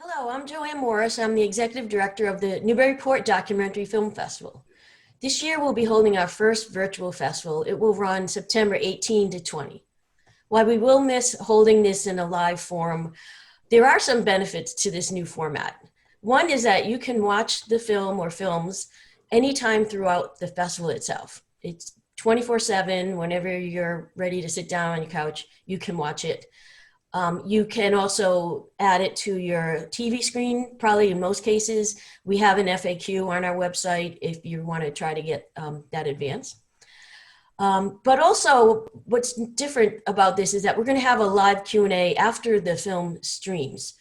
Hello, I'm Joanne Morris. I'm the Executive Director of the Newburyport Documentary Film Festival. This year we'll be holding our first virtual festival. It will run September 18 to 20. While we will miss holding this in a live forum, there are some benefits to this new format. One is that you can watch the film or films anytime throughout the festival itself. It's 24/7. Whenever you're ready to sit down on your couch, you can watch it. You can also add it to your TV screen, probably in most cases. We have an FAQ on our website if you want to try to get that advance. But also, what's different about this is that we're going to have a live Q&A after the film streams.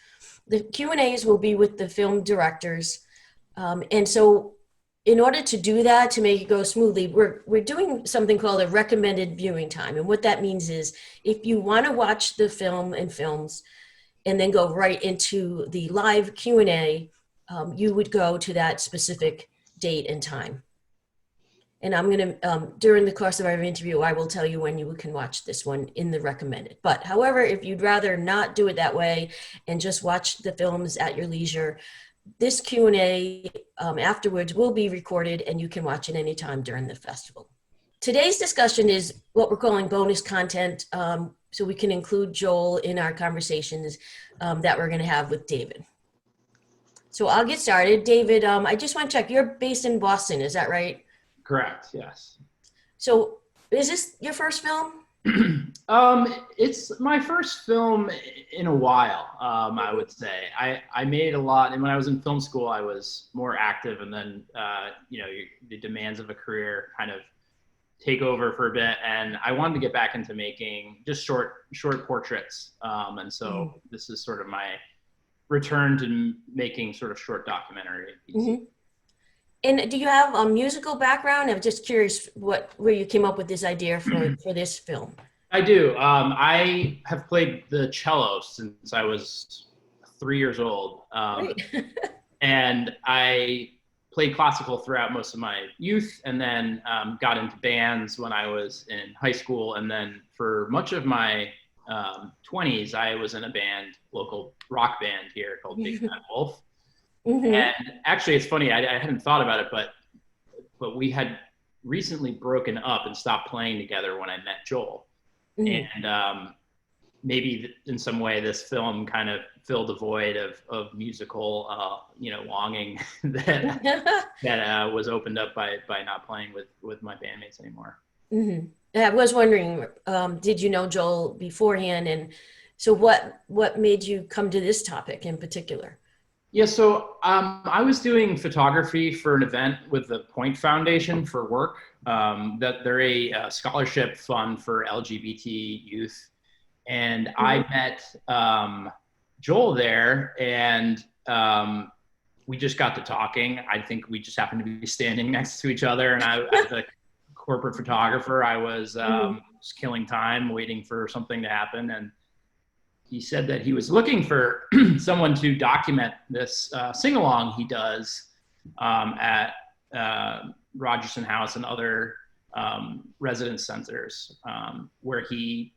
The Q&As will be with the film directors. And so in order to do that, to make it go smoothly, we're doing something called a recommended viewing time. And what that means is if you want to watch the film and films and then go right into the live Q&A, you would go to that specific date and time. And I'm going to, during the course of our interview, I will tell you when you can watch this one in the recommended. But however, if you'd rather not do it that way and just watch the films at your leisure, this Q&A afterwards will be recorded and you can watch it anytime during the festival. Today's discussion is what we're calling bonus content, so we can include Joel in our conversations that we're going to have with David. So I'll get started. David, I just want to check, you're based in Boston, is that right? Correct, yes. So is this your first film? It's my first film in a while, I would say. I made a lot, and when I was in film school, I was more active, and then, the demands of a career kind of take over for a bit, and I wanted to get back into making just short portraits, and so this is sort of my return to making sort of short documentary pieces. And do you have a musical background? I'm just curious where you came up with this idea for this film. I do. I have played the cello since I was 3 years old. And I played classical throughout most of my youth, and then got into bands when I was in high school. And then for much of my 20s, I was in a band, local rock band here called Big Bad Wolf. And actually, it's funny, I hadn't thought about it, but we had recently broken up and stopped playing together when I met Joel. And maybe in some way this film kind of filled a void of musical, longing that was opened up by not playing with my bandmates anymore. I was wondering, did you know Joel beforehand? And so what made you come to this topic in particular? Yeah, so I was doing photography for an event with the Point Foundation for work. That they're a scholarship fund for LGBT youth, and I met Joel there, and we just got to talking. I think we just happened to be standing next to each other, and I, as a corporate photographer, I was just killing time, waiting for something to happen, and he said that he was looking for someone to document this sing-along he does at Rogerson House and other residence centers, where he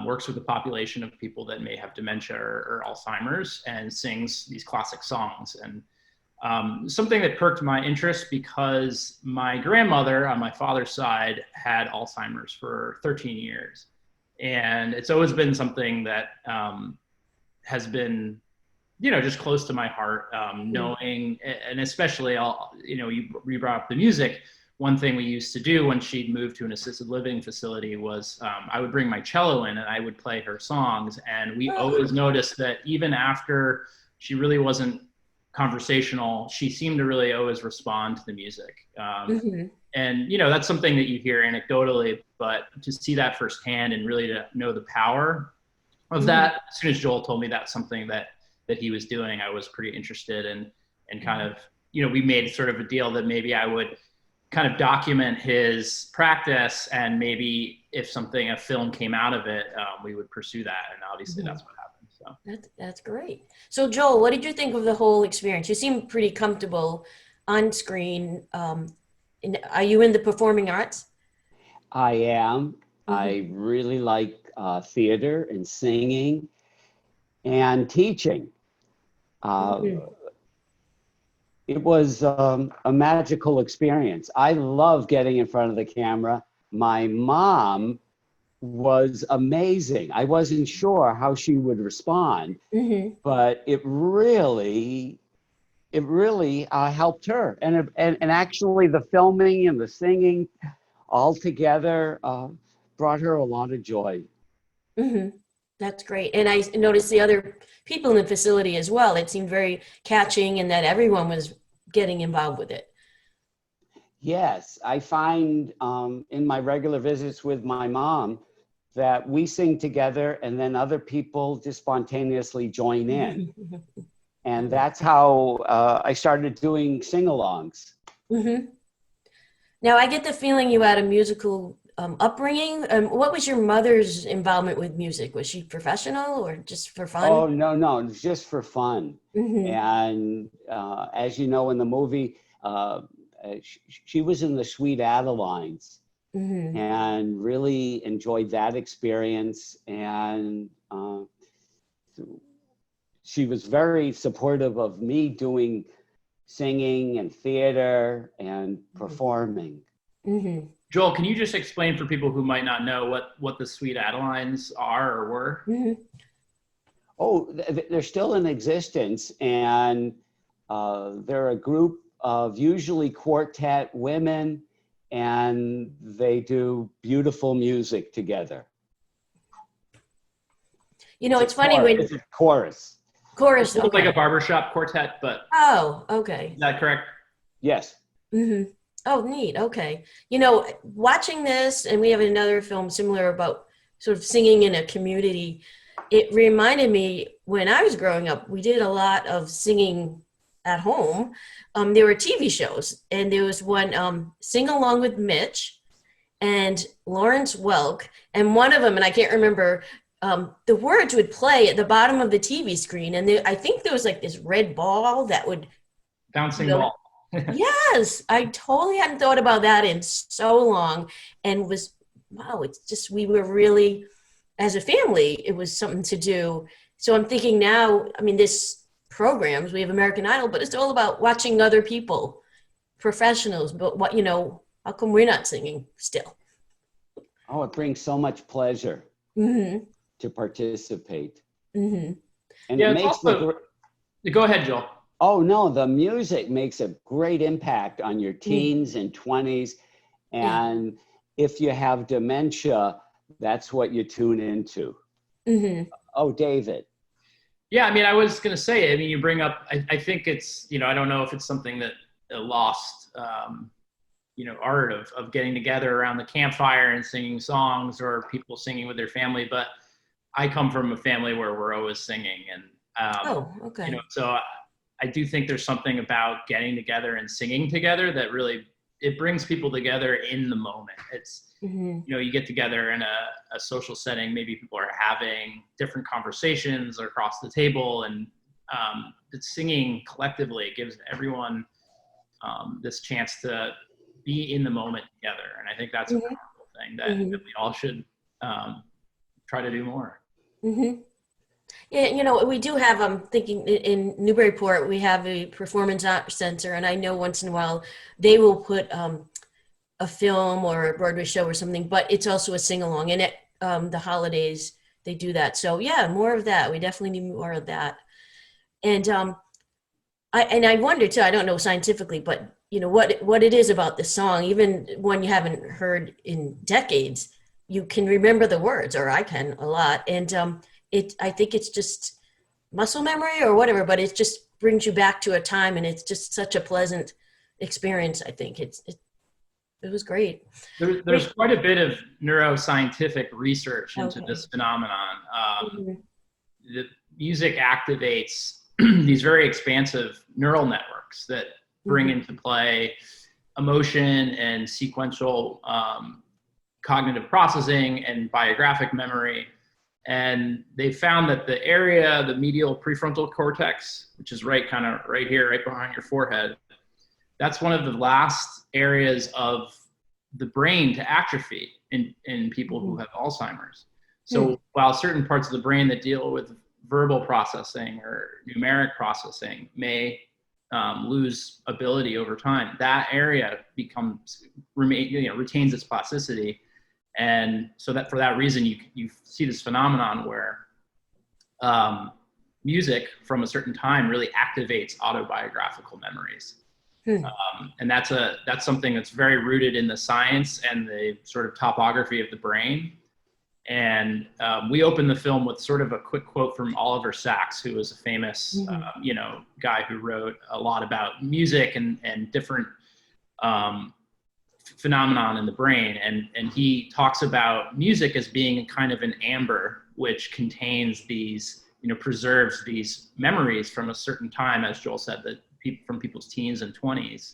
works with the population of people that may have dementia or Alzheimer's and sings these classic songs. And something that perked my interest because my grandmother on my father's side had Alzheimer's for 13 years. And it's always been something that has been, just close to my heart, knowing, and especially, you brought up the music. One thing we used to do when she'd moved to an assisted living facility was I would bring my cello in and I would play her songs. And we always noticed that even after she really wasn't conversational, she seemed to really always respond to the music. And, that's something that you hear anecdotally, but to see that firsthand and really to know the power of that, as soon as Joel told me that's something that he was doing, I was pretty interested and kind of, we made sort of a deal that maybe I would kind of document his practice, and maybe if a film came out of it, we would pursue that. And obviously that's what happened. So that's great. So Joel, what did you think of the whole experience? You seem pretty comfortable on screen. Are you in the performing arts? I am. I really like theater and singing and teaching. Uh, Mhm. it was a magical experience. I love getting in front of the camera. My mom was amazing. I wasn't sure how she would respond, Mhm. but it really helped her. And actually, the filming and the singing all together brought her a lot of joy. Mhm. That's great. And I noticed the other people in the facility as well. It seemed very catching and that everyone was getting involved with it. Yes, I find in my regular visits with my mom that we sing together and then other people just spontaneously join in. And that's how I started doing sing-alongs. Mhm. Now, I get the feeling you had a musical upbringing. What was your mother's involvement with music? Was she professional or just for fun? Oh, no, no, it's just for fun. Hmm. And as you know in the movie, she was in the Sweet Adelines Hmm. and really enjoyed that experience. And she was very supportive of me doing singing and theater and performing. Hmm. Joel, can you just explain for people who might not know what the Sweet Adelines are or were? Hmm. Oh, they're still in existence, and they're a group of usually quartet women, and they do beautiful music together. You know, it's funny It's when a chorus. It's chorus. sort of like a Okay. barbershop quartet, but Oh, is okay. that correct? Yes. Hmm. Oh, neat. Okay. You know, watching this, and we have another film similar about sort of singing in a community. It reminded me when I was growing up, we did a lot of singing at home. There were TV shows, and there was one Sing Along with Mitch and Lawrence Welk, and one of them, and I can't remember, the words would play at the bottom of the TV screen, and I think there was like this red ball that would, you Bouncing know, ball. yes, I totally hadn't thought about that in so long, and was wow, it's just we were really as a family, it was something to do. So I'm thinking now, I mean, this programs, we have American Idol, but it's all about watching other people, professionals, but what, how come we're not singing still? Oh, it brings so much pleasure Mm-hmm. to participate. Mm-hmm. And it Yeah, it's makes the, also, go ahead, Joel. oh no, the music makes a great impact on your Mm-hmm. teens and 20s. Yeah. And if you have dementia, that's what you tune into. Mm-hmm. Oh, David. Yeah, I mean, I was going to say, I mean, you bring up, I think it's, I don't know if it's something that lost, art of getting together around the campfire and singing songs or people singing with their family. But I come from a family where we're always singing. And, Oh, okay. so I do think there's something about getting together and singing together that really, it brings people together in the moment. It's, Mm-hmm. you get together in a social setting, maybe people are having different conversations across the table, and singing collectively gives everyone this chance to be in the moment together. And I think that's a Mm-hmm. powerful thing that Mm-hmm. we all should try to do more. Mm-hmm. Yeah, we do have, I'm thinking in Newburyport, we have a performance art center, and I know once in a while they will put a film or a Broadway show or something, but it's also a sing along. And at the holidays, they do that. So yeah, more of that. We definitely need more of that. And I wonder too. I don't know scientifically, but what it is about the song, even when you haven't heard in decades, you can remember the words, or I can a lot. And I think it's just muscle memory or whatever, but it just brings you back to a time, and it's just such a pleasant experience. I think it was great. There's quite a bit of neuroscientific research into Okay. this phenomenon. Mhm. The music activates these very expansive neural networks that bring Mhm. into play emotion and sequential cognitive processing and biographic memory. And they found that the medial prefrontal cortex, which is right here, right behind your forehead, that's one of the last areas of the brain to atrophy in people who Mhm. have Alzheimer's. Hmm. So while certain parts of the brain that deal with verbal processing or numeric processing may lose ability over time, that area retains its plasticity. And so that for that reason, you see this phenomenon where music from a certain time really activates autobiographical memories. And that's something that's very rooted in the science and the sort of topography of the brain. And we opened the film with sort of a quick quote from Oliver Sacks, who was a famous, guy who wrote a lot about music and different phenomenon in the brain. And he talks about music as being kind of an amber, which contains these, preserves these memories from a certain time, as Joel said, that from people's teens and 20s,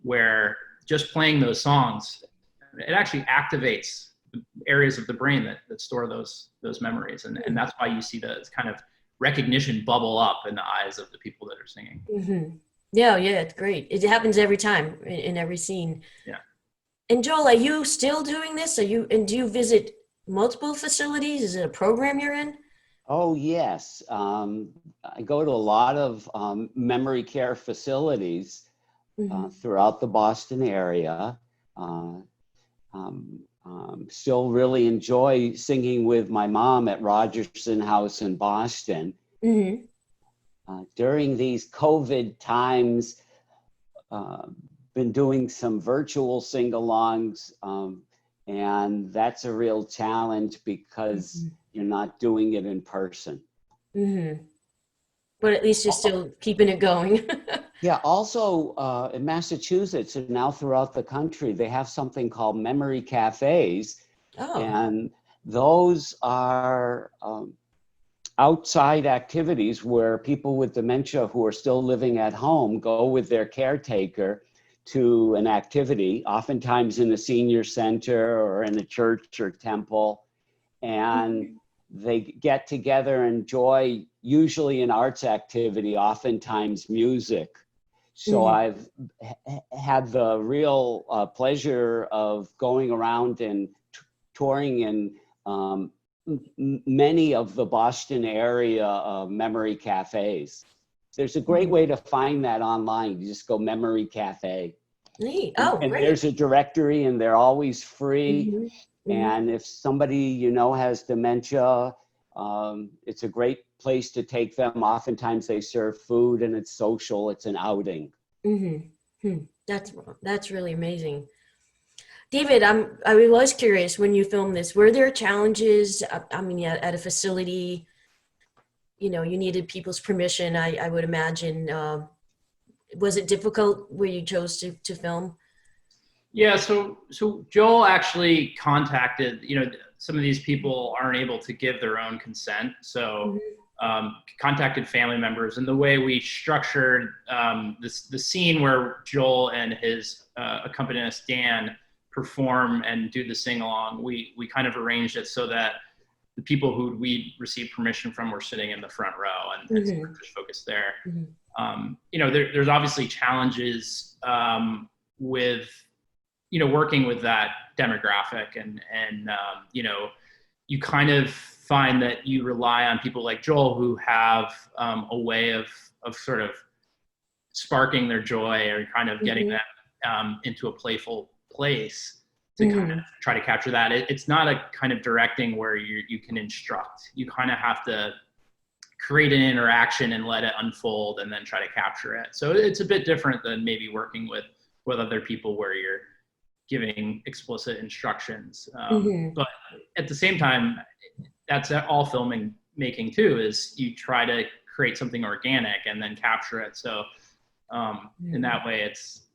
where just playing those songs, it actually activates areas of the brain that store those memories. And that's why you see the kind of recognition bubble up in the eyes of the people that are singing. Mm-hmm. Yeah, it's great. It happens every time in every scene. Yeah. And Joel, are you still doing this? Do you visit multiple facilities? Is it a program you're in? Oh, yes. I go to a lot of memory care facilities throughout the Boston area. Still really enjoy singing with my mom at Rogerson House in Boston. During these COVID times, been doing some virtual sing-alongs, and that's a real challenge because you're not doing it in person. But at least you're still keeping it going. Yeah, also in Massachusetts and now throughout the country, they have something called memory cafes. And those are outside activities where people with dementia who are still living at home go with their caretaker to an activity, oftentimes in a senior center or in a church or temple. And they get together and enjoy usually an arts activity, oftentimes music. So I've had the real pleasure of going around and touring in many of the Boston area memory cafes. There's a great way to find that online. You just go Memory Cafe. Neat. Oh, and great. There's a directory and they're always free. And if somebody has dementia, it's a great place to take them. Oftentimes they serve food and it's social, it's an outing. That's really amazing. David, I was curious when you filmed this, were there challenges? I mean, at a facility, you needed people's permission, I would imagine. Was it difficult where you chose to film? Yeah, so Joel actually contacted, some of these people aren't able to give their own consent. So contacted family members, and the way we structured the scene where Joel and his accompanist Dan perform and do the sing-along, we kind of arranged it so that the people who we received permission from were sitting in the front row and just focused there. There's obviously challenges with working with that demographic, and you kind of find that you rely on people like Joel who have a way of sort of sparking their joy or kind of getting them into a playful place to kind of try to capture that. It's not a kind of directing where you can instruct. You kind of have to create an interaction and let it unfold and then try to capture it. So it's a bit different than maybe working with other people where you're giving explicit instructions. But at the same time, that's all filming making too, is you try to create something organic and then capture it. So in that way, it's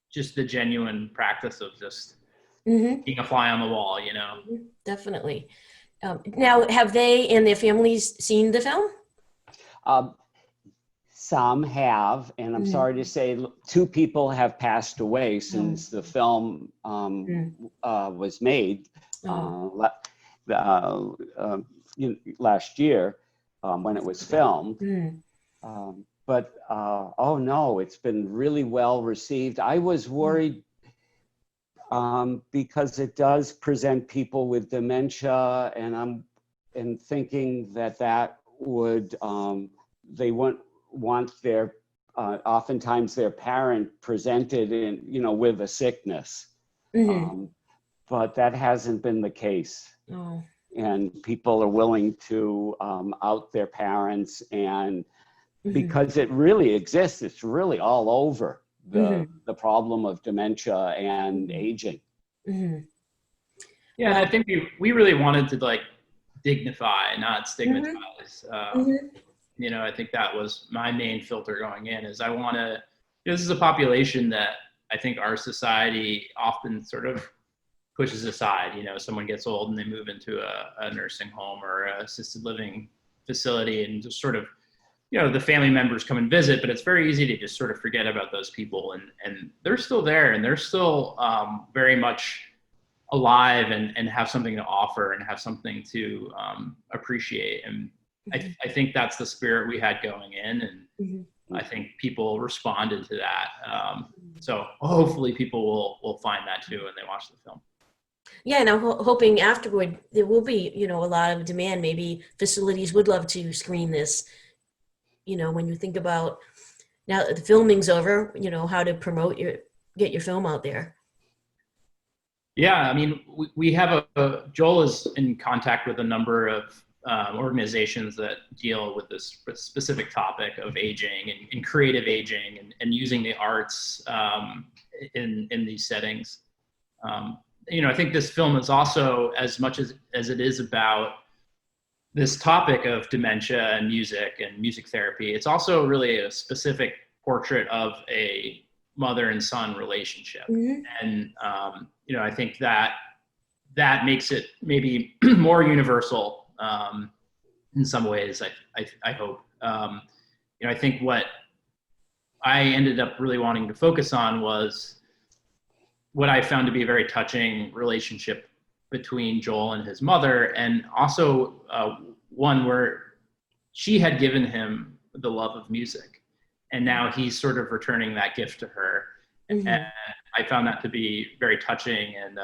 just the genuine practice of just being a fly on the wall, Definitely. Now, have they and their families seen the film? Some have, and I'm sorry to say, 2 people have passed away since the film was made last year when it was filmed. But oh no, it's been really well received. I was worried because it does present people with dementia, and and thinking that that would, they wouldn't want their, oftentimes their parent presented in, you know, with a sickness. But that hasn't been the case. Oh. And people are willing to out their parents, and because it really exists, it's really all over the problem of dementia and aging. Yeah, and I think we really wanted to like dignify, not stigmatize. You know, I think that was my main filter going in, is I want to, this is a population that I think our society often sort of pushes aside. You know, someone gets old and they move into a nursing home or a assisted living facility, and just sort of, you know, the family members come and visit, but it's very easy to just sort of forget about those people, and they're still there, and they're still very much alive, and have something to offer and have something to appreciate. And I think that's the spirit we had going in, and I think people responded to that. So hopefully people will find that too when they watch the film. Yeah, and I'm hoping afterward there will be, you know, a lot of demand. Maybe facilities would love to screen this. You know, when you think about now that the filming's over, you know, how to get your film out there. Yeah, I mean, we have Joel is in contact with a number of organizations that deal with this specific topic of aging and creative aging, and using the arts in these settings. You know, I think this film is also, as much as it is about this topic of dementia and music therapy, it's also really a specific portrait of a mother and son relationship. And, you know, I think that makes it maybe more universal in some ways, I hope. You know, I think what I ended up really wanting to focus on was what I found to be a very touching relationship between Joel and his mother, and also one where she had given him the love of music, and now he's sort of returning that gift to her. And I found that to be very touching, and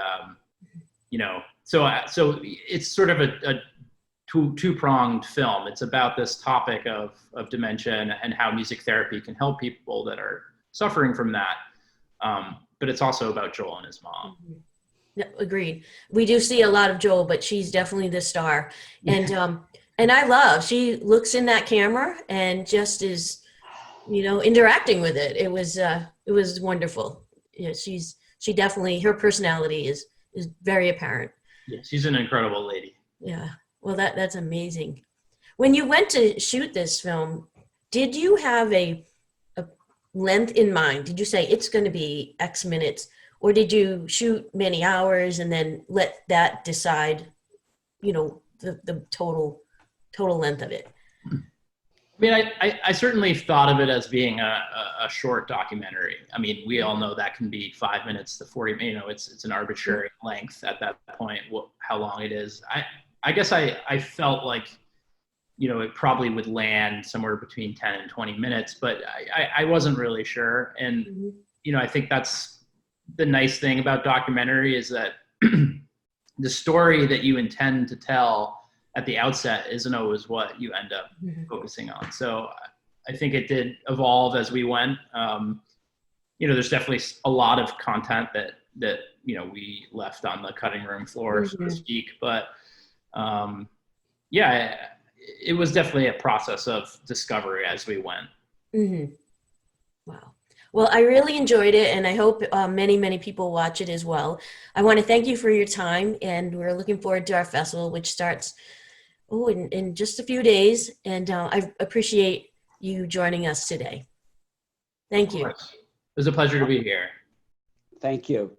you know, so it's sort of a two-pronged film. It's about this topic of dementia and how music therapy can help people that are suffering from that. But it's also about Joel and his mom. Yeah, agreed. We do see a lot of Joel, but she's definitely the star. And I love, she looks in that camera and just is, you know, interacting with it. It was wonderful. Yeah, she definitely, her personality is very apparent. Yeah, she's an incredible lady. Yeah. Well, that's amazing. When you went to shoot this film, did you have a length in mind? Did you say it's going to be X minutes, or did you shoot many hours and then let that decide, you know, the total length of it? I mean, I certainly thought of it as being a short documentary. I mean, we all know that can be 5 minutes to 40, you know, it's an arbitrary length at that point, how long it is. I guess I felt like, you know, it probably would land somewhere between 10 and 20 minutes, but I wasn't really sure. And, you know, I think that's the nice thing about documentary, is that the story that you intend to tell at the outset isn't always what you end up focusing on. So I think it did evolve as we went. You know, there's definitely a lot of content that, you know, we left on the cutting room floor, so to speak, but yeah, it was definitely a process of discovery as we went. Wow. Well, I really enjoyed it, and I hope many people watch it as well. I want to thank you for your time, and we're looking forward to our festival, which starts in just a few days, and I appreciate you joining us today. Thank you. It was a pleasure to be here. Thank you.